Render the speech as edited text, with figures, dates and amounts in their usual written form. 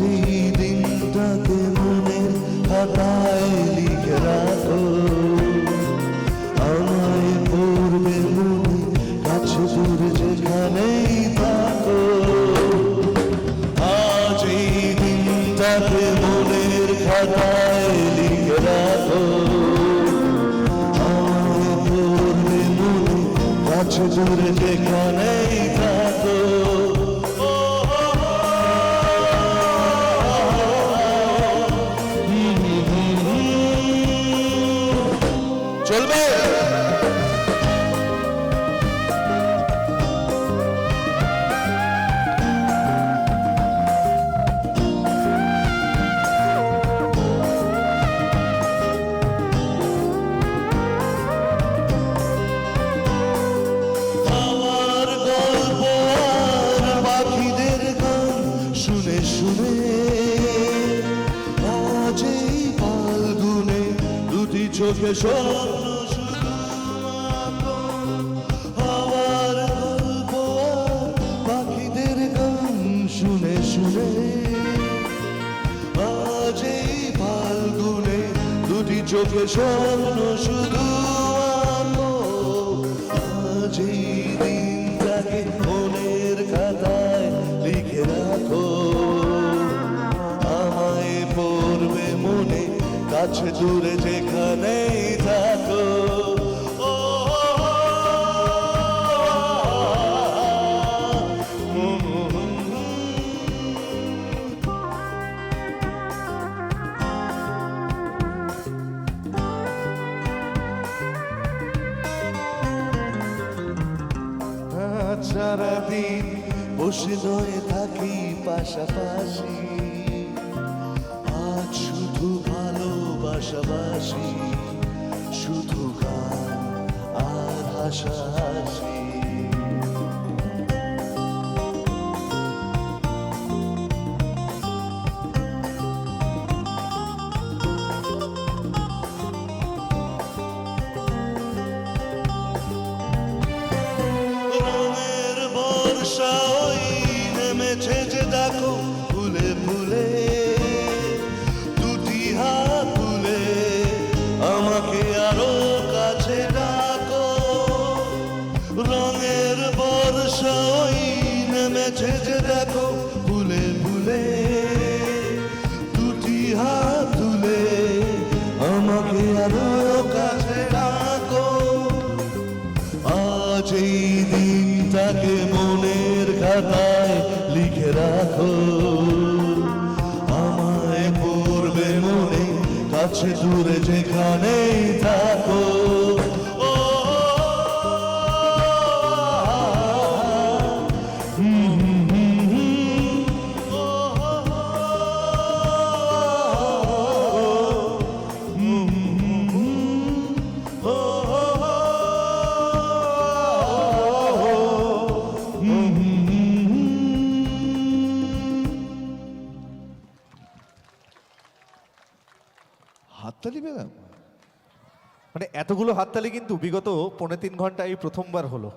এই দিনটাকে মনের খাতায় লিখে রাখো, আমায় পড়বে মনে কাছে দূরে যেখানেই থাকো। আজ এই দিনটাকে মনের খাতায় লিখে রাখো, আমায় পড়বে মনে কাছে দূরে যেখানেই থাকো। চলবে আমার গল্প আর পাখিদের গান শুনে শুনে আজ এই ফাল্গুনে দুটি চোখে স্বপ্ন শুধু আঁকো। আমার গল্প আর পাখিদের গান শুনে শুনে আজ এই ফাল্গুনে দুটি চোখে স্বপ্ন শুধু আঁকো। আজ এই দিনটাকে মনের খাতায় লিখে রাখো, আমায় পড়বে মনে কাছে দূরে যেখানেই থাকো। সারাদিন বসে নয় থাকি পাশাপাশি, আজ শুধু ভালোবাসাবাসি, শুধু গান আর হাসাহাসি। রঙের বর্ষা ওই নেমেছে যে দেখো ফুলে ফুলে, দুটি হাত তুলে আমাকে আরো কাছে ডাকো। রঙের বর্ষা ওই নেমেছে যে দেখো ফুলে ফুলে, দুটি হাত তুলে আমাকে আরো কাছে ডাকো। আজ এই দিনটাকে মনের খাতায় লিখে রাখো, আমায় পড়বে মনে কাছে দূরে যেখানেই থাকো। হাততালি পেলাম, মানে এতগুলো হাততালি কিন্তু বিগত 3.5 ঘন্টা এই প্রথমবার হলো।